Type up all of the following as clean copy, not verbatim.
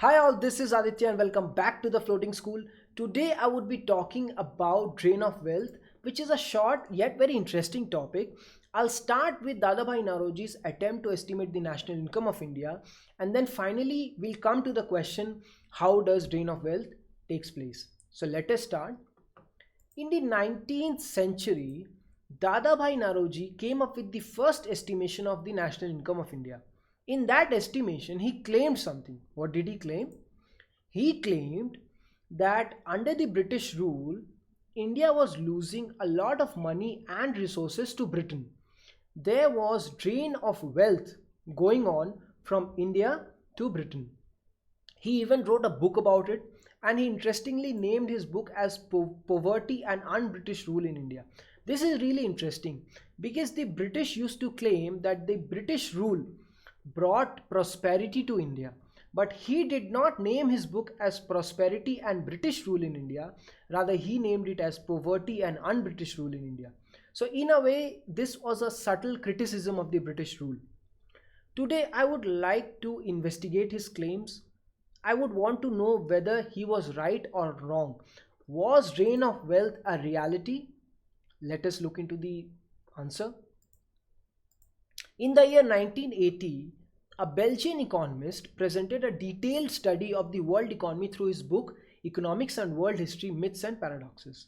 Hi all, this is Aditya and welcome back to the Floating School. Today I would be talking about drain of wealth, which is a short yet very interesting topic. I'll start with Dadabhai Naoroji's attempt to estimate the national income of India, and then finally we'll come to the question, how does drain of wealth takes place. So let us start. In the 19th century, Dadabhai Naoroji came up with the first estimation of the national income of India. In that estimation, he claimed something. What did he claim? He claimed that under the British rule, India was losing a lot of money and resources to Britain. There was drain of wealth going on from India to Britain. He even wrote a book about it, and he interestingly named his book as Poverty and Un-British Rule in India. This is really interesting because the British used to claim that the British rule brought prosperity to India. But he did not name his book as Prosperity and British Rule in India. Rather, he named it as Poverty and Un-British Rule in India. So in a way, this was a subtle criticism of the British rule. Today, I would like to investigate his claims. I would want to know whether he was right or wrong. Was drain of wealth a reality? Let us look into the answer. In the year 1980, a Belgian economist presented a detailed study of the world economy through his book Economics and World History Myths and Paradoxes.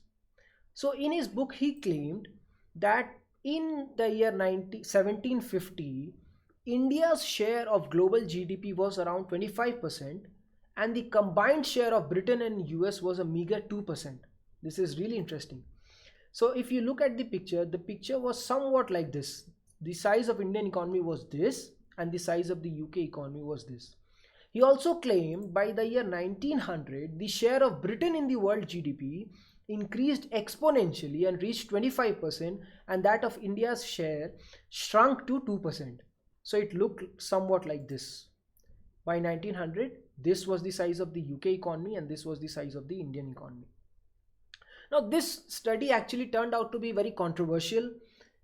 So, in his book, he claimed that in the year 1750, India's share of global GDP was around 25%, and the combined share of Britain and US was a meager 2%. This is really interesting. So, if you look at the picture was somewhat like this. The size of Indian economy was this, and the size of the UK economy was this. He also claimed by the year 1900, the share of Britain in the world GDP increased exponentially and reached 25%, and that of India's share shrunk to 2%. So it looked somewhat like this. By 1900, this was the size of the UK economy and this was the size of the Indian economy. Now, this study actually turned out to be very controversial.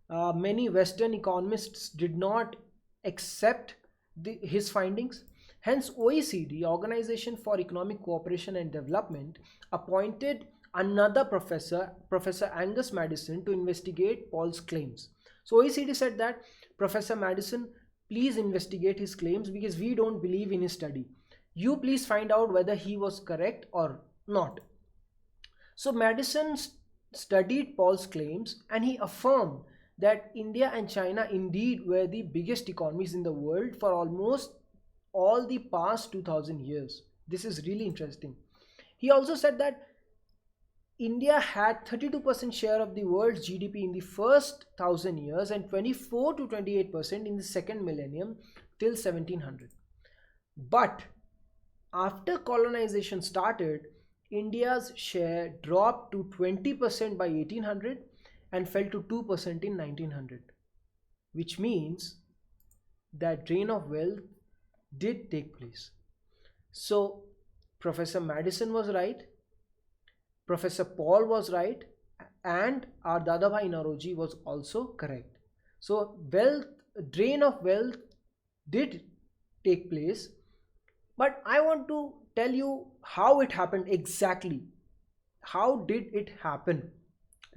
Many Western economists did not accept his findings. Hence, OECD, Organization for Economic Cooperation and Development, appointed another professor, Professor Angus Maddison, to investigate Paul's claims. So, OECD said that, Professor Maddison, please investigate his claims because we don't believe in his study. You please find out whether he was correct or not. So, Maddison studied Paul's claims and he affirmed that India and China indeed were the biggest economies in the world for almost all the past 2000 years. This is really interesting. He also said that India had 32% share of the world's GDP in the first 1000 years and 24 to 28% in the second millennium till 1700. But after colonization started, India's share dropped to 20% by 1800 and fell to 2% in 1900, which means that drain of wealth did take place. So, Professor Maddison was right, Professor Paul was right, and our Dadabhai Naoroji was also correct. So, drain of wealth did take place, but I want to tell you how it happened exactly. How did it happen?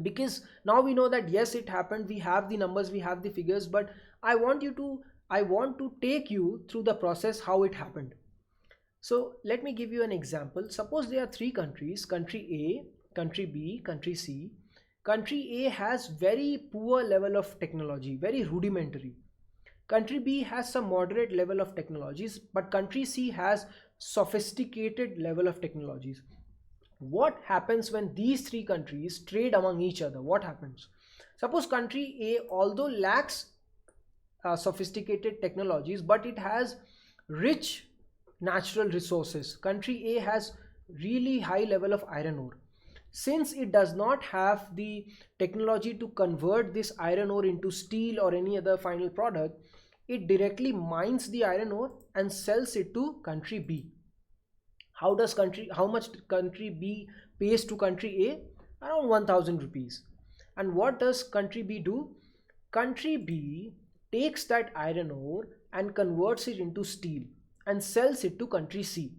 Because now we know that yes, it happened, we have the numbers, we have the figures, but I want to take you through the process how it happened. So let me give you an example. Suppose there are three countries, country A, country B, country C. Country A has very poor level of technology, very rudimentary. Country B has some moderate level of technologies, but country C has sophisticated level of technologies. What happens when these three countries trade among each other? What happens? Suppose country A, although lacks sophisticated technologies, but it has rich natural resources. Country A has really high level of iron ore. Since it does not have the technology to convert this iron ore into steel or any other final product, it directly mines the iron ore and sells it to country B. How much country B pays to country A? Around 1000 rupees. And what does country B do? Country B takes that iron ore and converts it into steel and sells it to country C.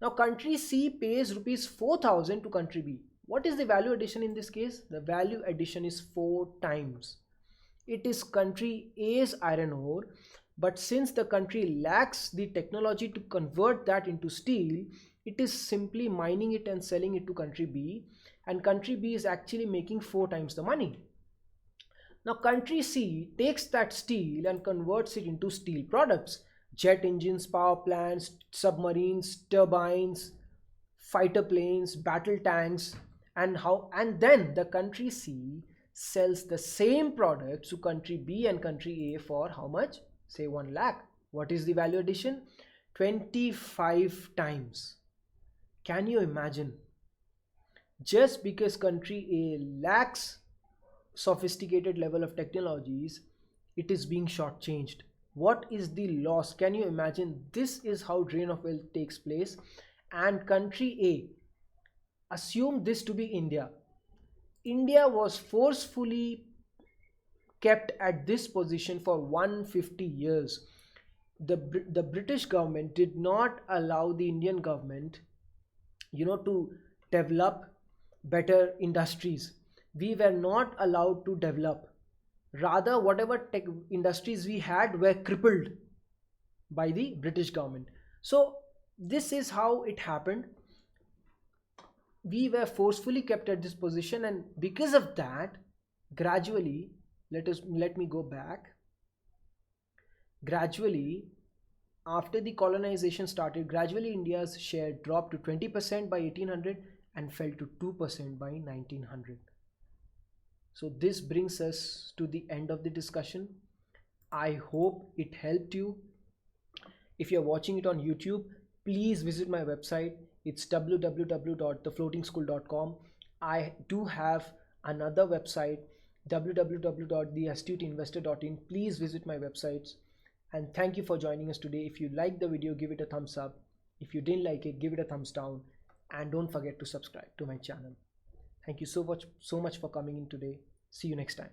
Now country C pays rupees 4,000 to country B. What is the value addition in this case? The value addition is 4 times. It is country A's iron ore, but since the country lacks the technology to convert that into steel, it is simply mining it and selling it to country B, and country B is actually making 4 times the money. Now country C takes that steel and converts it into steel products: jet engines, power plants, submarines, turbines, fighter planes, battle tanks, and then the country C sells the same products to country B and country A for how much? Say 1 lakh. What is the value addition? 25 times. Can you imagine? Just because country A lacks sophisticated level of technologies, it is being shortchanged. What is the loss? Can you imagine? This is how drain of wealth takes place. And country A, assume this to be India. India was forcefully kept at this position for 150 years. The British government did not allow the Indian government, to develop better industries. We were not allowed to develop. Rather, whatever tech industries we had were crippled by the British government. So this is how it happened. We were forcefully kept at this position, and because of that, gradually, let me go back. Gradually, after the colonization started, gradually India's share dropped to 20% by 1800 and fell to 2% by 1900. So this brings us to the end of the discussion. I hope it helped you. If you're watching it on YouTube, please visit my website. It's www.thefloatingschool.com. I do have another website, www.theastuteinvestor.in. Please visit my websites. And thank you for joining us today. If you liked the video, give it a thumbs up. If you didn't like it, give it a thumbs down. And don't forget to subscribe to my channel. Thank you so much for coming in today. See you next time.